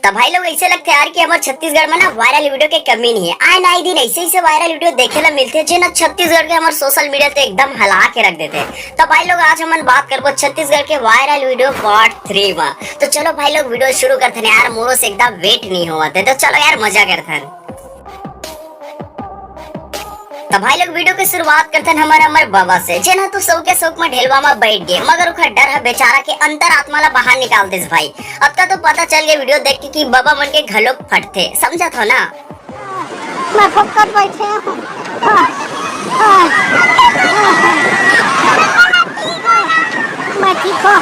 तो भाई लोग ऐसे लगते है यार कि हमारे छत्तीसगढ़ में ना वायरल वीडियो के कमी नहीं है। आए ना आए दिन ऐसे ऐसे वायरल वीडियो देखे ला मिलते हैं जो ना छत्तीसगढ़ के हमारे सोशल मीडिया तो एकदम हिला के रख देते हैं। तो भाई लोग आज हम बात करबो छत्तीसगढ़ के वायरल वीडियो पार्ट 3 में। तो चलो भाई लोग वीडियो शुरू करते हैं यार, मोरो से एकदम वेट नहीं हुआ थे, तो चलो यार मजा करते हैं। तो भाई लोग वीडियो की शुरुआत करते हैं हमारे अमर बाबा से, जेना तो सौ के शौक में ढेलवा में बैठ गए, मगर उखा डर है बेचारा के अंतर आत्मा ला बाहर निकाल देस भाई। अब तक तो पता चल गया वीडियो देख के कि बाबा मन के घलोक फटते, समझा था ना। मैं फटकर बैठे हूँ। मैं ठीक हूँ।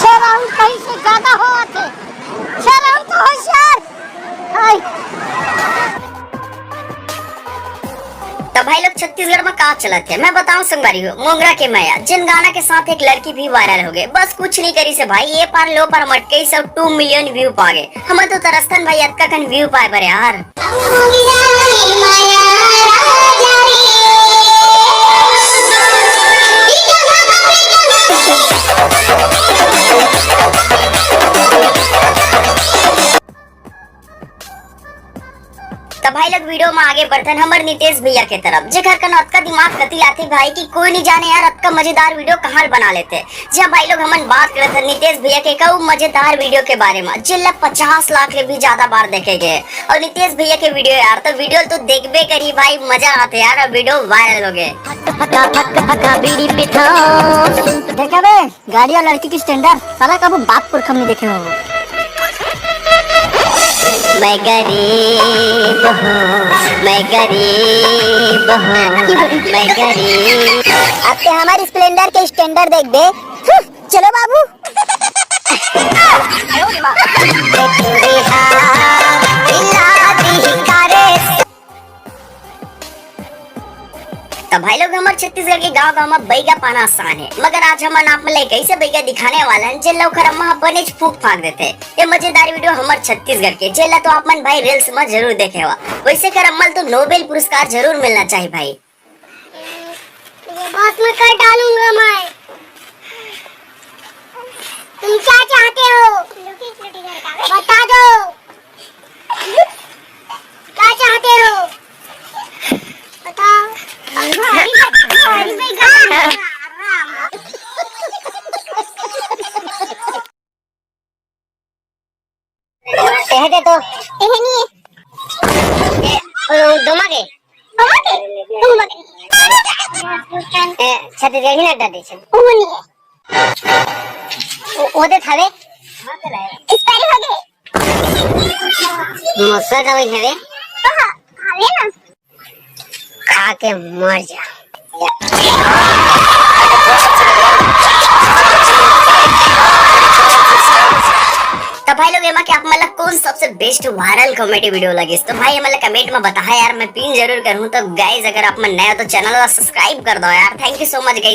शराब कहीं से ज्यादा हो थे, शराब तो होशियार। तो भाई लोग छत्तीसगढ़ में कहा चलत है मैं बताऊं संगवारी हो, मोंगरा के माया जिन गाना के साथ एक लड़की भी वायरल हो गए, बस कुछ नहीं करी से भाई ये पार लो पर मटके सब 2 मिलियन व्यू पा गए। हम तो तरस्तन भाई अतका कन व्यू पाए पर यार। तो भाई लोग वीडियो में आगे बढ़ते हैं हमारे नितेश भैया के तरफ, जेकर कन अतका दिमाग कति आते भाई कि कोई नहीं जाने यार अतका मजेदार वीडियो कहाँ बना लेते। जहाँ भाई लोग हमन बात करते थे नितेश भैया के कऊ मजेदार वीडियो के बारे में, जिला 50 लाख ले भी ज्यादा बार देखे गए। और नितेश भैया के वीडियो यार तो वीडियो तो देखबे करी भाई, मजा आते यार, और वीडियो वायरल हो गए। देखा बे गाड़ी और लड़की की स्टैंडर्ड साला कब बाप पुरखा में देखे हो। मैं गरीब हूँ, मैं गरीब हूँ, मैं गरीब। अब ते हमारी स्प्लेंडर के स्टैंडर्ड देख दे। चलो बाबू। तो भाई लोग हमारे छत्तीसगढ़ के गांव में बैगा पाना आसान है, मगर आज हम आप में कैसे बैगा दिखाने वाला है जिन लोग खरम्मा बने फूक फाक देते। ये मजेदार वीडियो हमारे छत्तीसगढ़ के जेला तो आप मन भाई रील्स में जरूर देखे हुआ, वैसे करम्मल तो नोबेल पुरस्कार जरूर मिलना चाहिए भाई। बस मैं कर डालूंगा मैं। तुम क्या चाहते हो बता दो, क्या चाहते हो बताओ। कहते तो दोमागे छत्तीसगढ़ ही लगता देश ओदे थावे एक्सपायरी हो गए। मौसम दवाई है खा लेना, खा के मर जा। तो भाई लोग एमा के आप मतलब कौन सबसे बेस्ट वायरल कॉमेडी वीडियो लगी, तो भाई मतलब कमेंट में बताया यार, मैं पिन जरूर करूँ। तो गाइस अगर आप मन नया हो तो चैनल को सब्सक्राइब कर दो यार। Thank you so much guys.